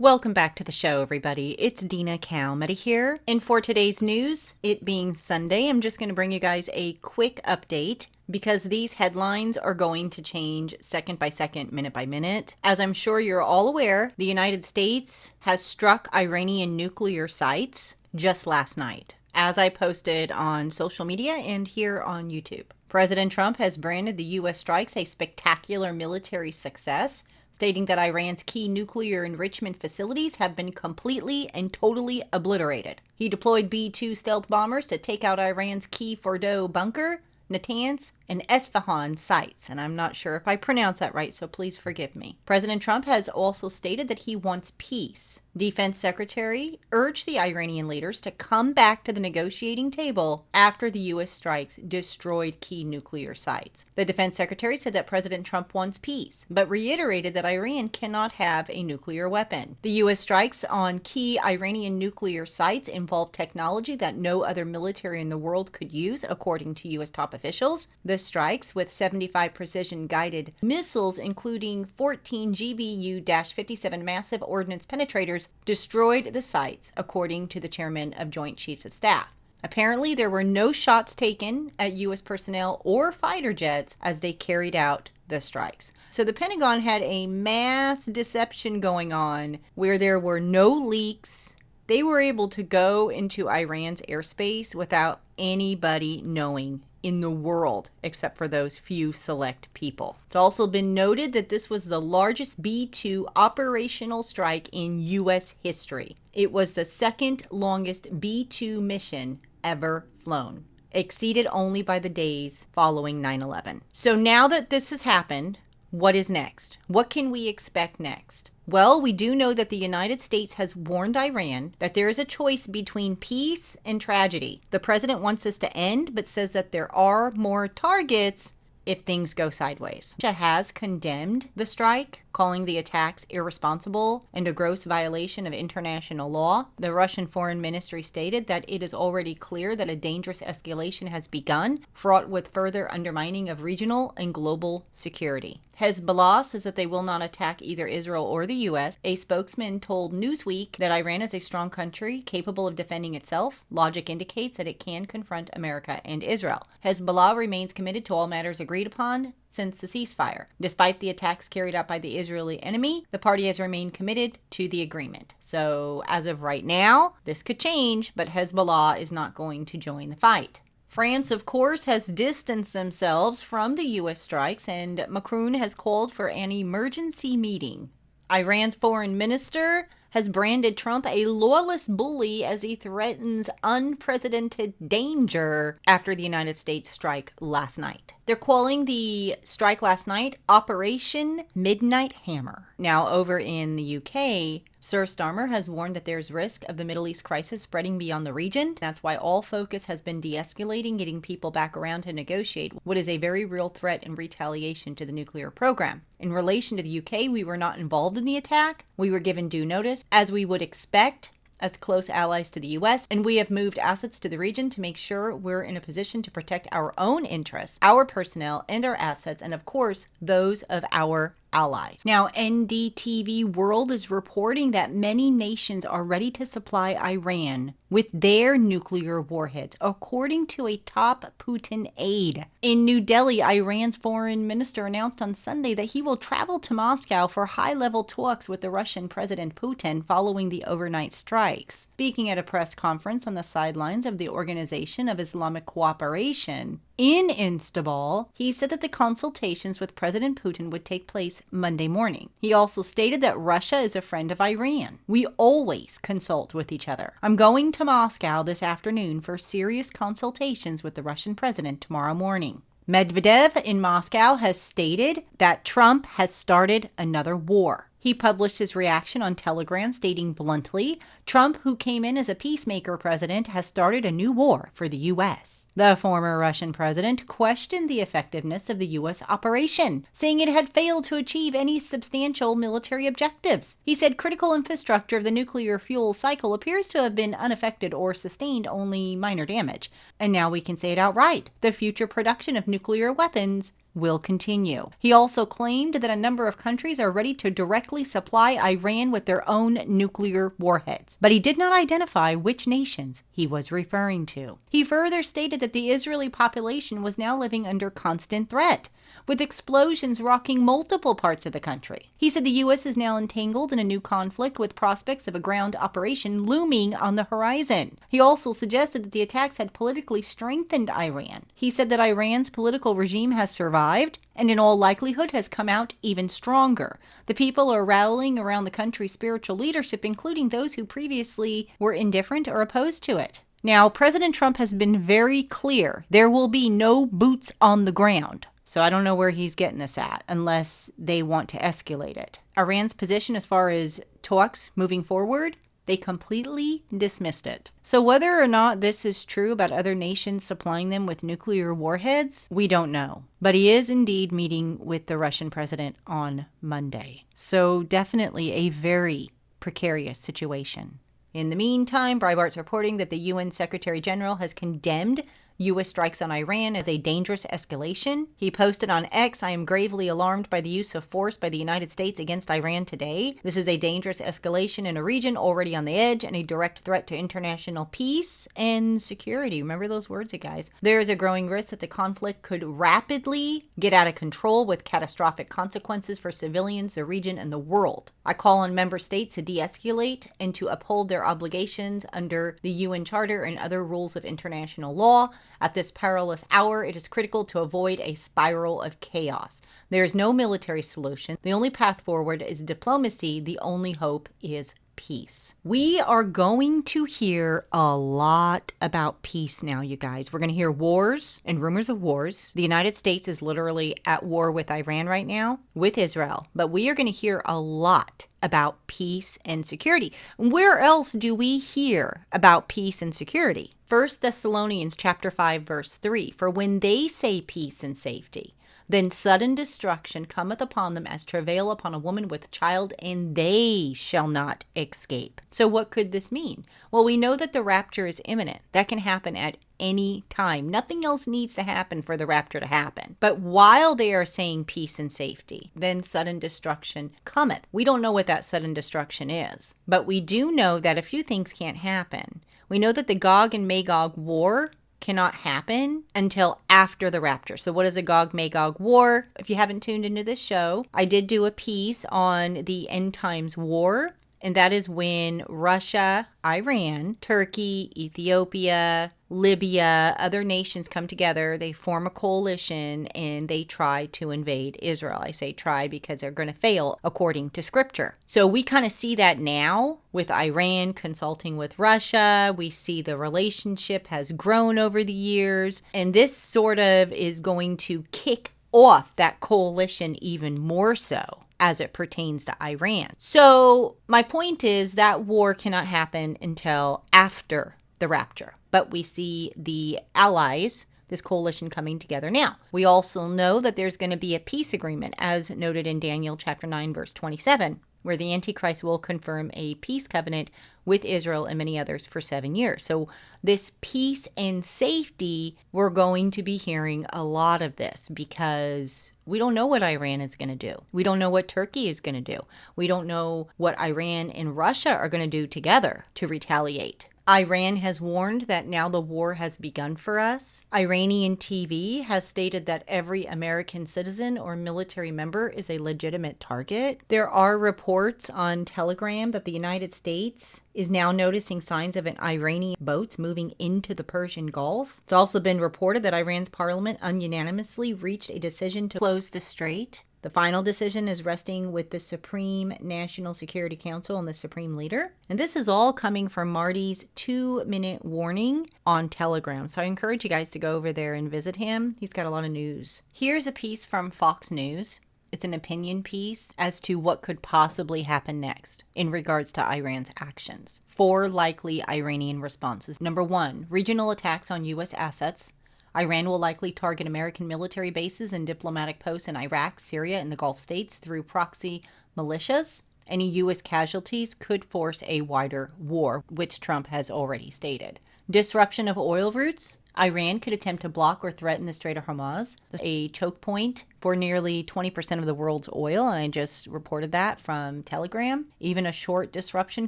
Welcome back to the show, everybody. It's Dina Calmetta here. And for today's news, it being Sunday, I'm just going to bring you guys a quick update because these headlines are going to change second by second, minute by minute. As I'm sure you're all aware, the United States has struck Iranian nuclear sites just last night, as I posted on social media and here on YouTube. President Trump has branded the U.S. strikes a spectacular military success, stating that Iran's key nuclear enrichment facilities have been completely and totally obliterated. He deployed B-2 stealth bombers to take out Iran's key Fordow bunker, Natanz, and Isfahan sites, and I'm not sure if I pronounced that right, so please forgive me. President Trump has also stated that he wants peace. Defense Secretary urged the Iranian leaders to come back to the negotiating table after the U.S. strikes destroyed key nuclear sites. The Defense Secretary said that President Trump wants peace, but reiterated that Iran cannot have a nuclear weapon. The U.S. strikes on key Iranian nuclear sites involve technology that no other military in the world could use, according to U.S. top officials. The strikes with 75 precision-guided missiles, including 14 GBU-57 massive ordnance penetrators, destroyed the sites, according to the chairman of Joint Chiefs of Staff. Apparently, there were no shots taken at U.S. personnel or fighter jets as they carried out the strikes. So the Pentagon had a mass deception going on where there were no leaks. They were able to go into Iran's airspace without anybody knowing in the world, except for those few select people. It's also been noted that this was the largest B-2 operational strike in U.S. history. It was the second longest B-2 mission ever flown, exceeded only by the days following 9/11. So now that this has happened, what is next? What can we expect next? Well, we do know that the United States has warned Iran that there is a choice between peace and tragedy. The president wants this to end, but says that there are more targets if things go sideways. Russia has condemned the strike, calling the attacks irresponsible and a gross violation of international law. The Russian Foreign Ministry stated that it is already clear that a dangerous escalation has begun, fraught with further undermining of regional and global security. Hezbollah says that they will not attack either Israel or the U.S. A spokesman told Newsweek that Iran is a strong country capable of defending itself. Logic indicates that it can confront America and Israel. Hezbollah remains committed to all matters agreed upon since the ceasefire. Despite the attacks carried out by the Israeli enemy, the party has remained committed to the agreement. So as of right now, this could change, but Hezbollah is not going to join the fight. France, of course, has distanced themselves from the U.S. strikes, and Macron has called for an emergency meeting. Iran's foreign minister has branded Trump a lawless bully as he threatens unprecedented danger after the United States strike last night. They're calling the strike last night Operation Midnight Hammer. Now, over in the UK, Sir Starmer has warned that there's risk of the Middle East crisis spreading beyond the region. That's why all focus has been de-escalating, getting people back around to negotiate what is a very real threat and retaliation to the nuclear program. In relation to the UK, we were not involved in the attack. We were given due notice, as we would expect, as close allies to the U.S., and we have moved assets to the region to make sure we're in a position to protect our own interests, our personnel, and our assets, and of course, those of our allies. Now, NDTV World is reporting that many nations are ready to supply Iran with their nuclear warheads, according to a top Putin aide. In New Delhi, Iran's foreign minister announced on Sunday that he will travel to Moscow for high-level talks with the Russian President Putin following the overnight strikes. Speaking at a press conference on the sidelines of the Organization of Islamic Cooperation in Istanbul, he said that the consultations with President Putin would take place Monday morning. He also stated that Russia is a friend of Iran. We always consult with each other. I'm going to Moscow this afternoon for serious consultations with the Russian president tomorrow morning. Medvedev in Moscow has stated that Trump has started another war. He published his reaction on Telegram, stating bluntly, Trump, who came in as a peacemaker president, has started a new war for the U.S. The former Russian president questioned the effectiveness of the U.S. operation, saying it had failed to achieve any substantial military objectives. He said critical infrastructure of the nuclear fuel cycle appears to have been unaffected or sustained only minor damage. And now we can say it outright. The future production of nuclear weapons will continue. He also claimed that a number of countries are ready to directly supply Iran with their own nuclear warheads, but he did not identify which nations he was referring to. He further stated that the Israeli population was now living under constant threat, with explosions rocking multiple parts of the country. He said the U.S. is now entangled in a new conflict with prospects of a ground operation looming on the horizon. He also suggested that the attacks had politically strengthened Iran. He said that Iran's political regime has survived and in all likelihood has come out even stronger. The people are rallying around the country's spiritual leadership, including those who previously were indifferent or opposed to it. Now, President Trump has been very clear. There will be no boots on the ground. So I don't know where he's getting this at, unless they want to escalate it. Iran's position as far as talks moving forward, they completely dismissed it. So whether or not this is true about other nations supplying them with nuclear warheads, we don't know. But he is indeed meeting with the Russian president on Monday. So definitely a very precarious situation. In the meantime, Breitbart's reporting that the UN Secretary General has condemned U.S. strikes on Iran as a dangerous escalation. He posted on X, "I am gravely alarmed by the use of force by the United States against Iran today. This is a dangerous escalation in a region already on the edge and a direct threat to international peace and security." Remember those words, you guys. There is a growing risk that the conflict could rapidly get out of control with catastrophic consequences for civilians, the region, and the world. I call on member states to de-escalate and to uphold their obligations under the UN Charter and other rules of international law. At this perilous hour, it is critical to avoid a spiral of chaos. There is no military solution. The only path forward is diplomacy. The only hope is peace. We are going to hear a lot about peace now, you guys. We're going to hear wars and rumors of wars. The United States is literally at war with Iran right now, with Israel. But we are going to hear a lot about peace and security. Where else do we hear about peace and security? 1 Thessalonians chapter 5, verse 3, "For when they say peace and safety, then sudden destruction cometh upon them as travail upon a woman with child, and they shall not escape." So what could this mean? Well, we know that the rapture is imminent. That can happen at any time. Nothing else needs to happen for the rapture to happen. But while they are saying peace and safety, then sudden destruction cometh. We don't know what that sudden destruction is, but we do know that a few things can't happen. We know that the Gog and Magog war cannot happen until after the rapture. So what is a Gog-Magog war? If you haven't tuned into this show, I did do a piece on the end times war, and that is when Russia, Iran, Turkey, Ethiopia, Libya, other nations come together, they form a coalition, and they try to invade Israel. I say try because they're going to fail according to scripture. So we kind of see that now with Iran consulting with Russia. We see the relationship has grown over the years, and this sort of is going to kick off that coalition even more so as it pertains to Iran. So my point is that war cannot happen until after the rapture. But we see the allies, this coalition coming together now. We also know that there's going to be a peace agreement, as noted in Daniel chapter 9, verse 27, where the Antichrist will confirm a peace covenant with Israel and many others for 7 years. So this peace and safety, we're going to be hearing a lot of this because we don't know what Iran is going to do. We don't know what Turkey is going to do. We don't know what Iran and Russia are going to do together to retaliate. Iran has warned that now the war has begun for us. Iranian TV has stated that every American citizen or military member is a legitimate target. There are reports on Telegram that the United States is now noticing signs of an Iranian boats moving into the Persian Gulf. It's also been reported that Iran's parliament unanimously reached a decision to close the strait. The final decision is resting with the Supreme National Security Council and the Supreme Leader. And this is all coming from Marty's 2-minute warning on Telegram. So I encourage you guys to go over there and visit him. He's got a lot of news. Here's a piece from Fox News. It's an opinion piece as to what could possibly happen next in regards to Iran's actions. 4 likely Iranian responses. Number 1, regional attacks on U.S. assets. Iran will likely target American military bases and diplomatic posts in Iraq, Syria, and the Gulf states through proxy militias. Any U.S. casualties could force a wider war, which Trump has already stated. Disruption of oil routes. Iran could attempt to block or threaten the Strait of Hormuz, a choke point for nearly 20% of the world's oil, and I just reported that from Telegram. Even a short disruption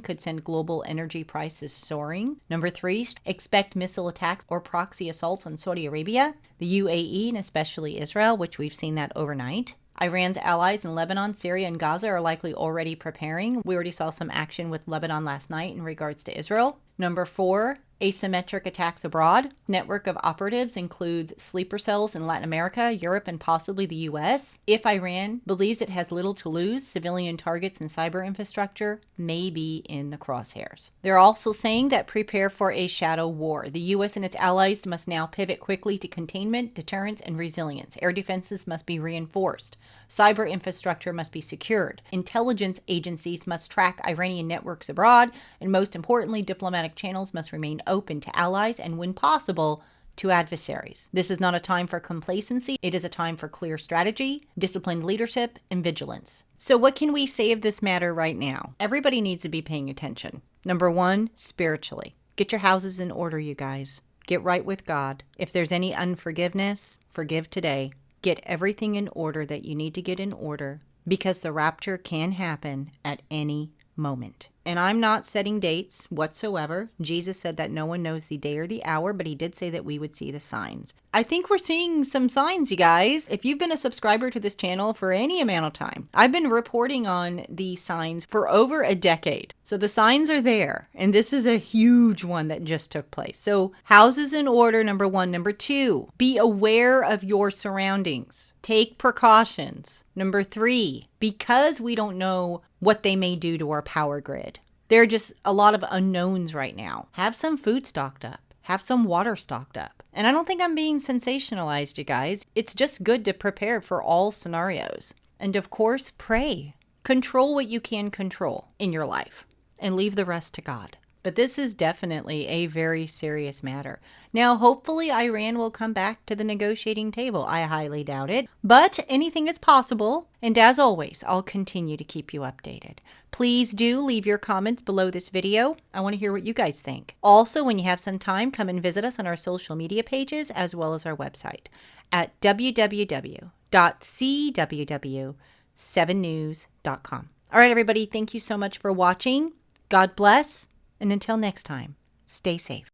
could send global energy prices soaring. Number 3, expect missile attacks or proxy assaults on Saudi Arabia, the UAE, and especially Israel, which we've seen that overnight. Iran's allies in Lebanon, Syria, and Gaza are likely already preparing. We already saw some action with Lebanon last night in regards to Israel. Number 4, asymmetric attacks abroad. Network of operatives includes sleeper cells in Latin America, Europe, and possibly the US. If Iran believes it has little to lose, civilian targets and cyber infrastructure may be in the crosshairs. They're also saying that prepare for a shadow war. The US and its allies must now pivot quickly to containment, deterrence, and resilience. Air defenses must be reinforced. Cyber infrastructure must be secured. Intelligence agencies must track Iranian networks abroad, and most importantly, diplomatic channels must remain open to allies and, when possible, to adversaries. This is not a time for complacency. It is a time for clear strategy, disciplined leadership, and vigilance. So what can we say of this matter right now? Everybody needs to be paying attention. Number 1, spiritually. Get your houses in order, you guys. Get right with God. If there's any unforgiveness, forgive today. Get everything in order that you need to get in order, because the rapture can happen at any moment. And I'm not setting dates whatsoever. Jesus said that no one knows the day or the hour, but he did say that we would see the signs. I think we're seeing some signs, you guys. If you've been a subscriber to this channel for any amount of time, I've been reporting on these signs for over a decade. So the signs are there, and this is a huge one that just took place. So houses in order, number 1. Number 2, be aware of your surroundings. Take precautions. Number 3, because we don't know what they may do to our power grid. There are just a lot of unknowns right now. Have some food stocked up. Have some water stocked up. And I don't think I'm being sensationalized, you guys. It's just good to prepare for all scenarios. And of course, pray. Control what you can control in your life and leave the rest to God. But this is definitely a very serious matter. Now, hopefully Iran will come back to the negotiating table. I highly doubt it, but anything is possible. And as always, I'll continue to keep you updated. Please do leave your comments below this video. I want to hear what you guys think. Also, when you have some time, come and visit us on our social media pages as well as our website at www.cww7news.com. All right, everybody, thank you so much for watching. God bless. And until next time, stay safe.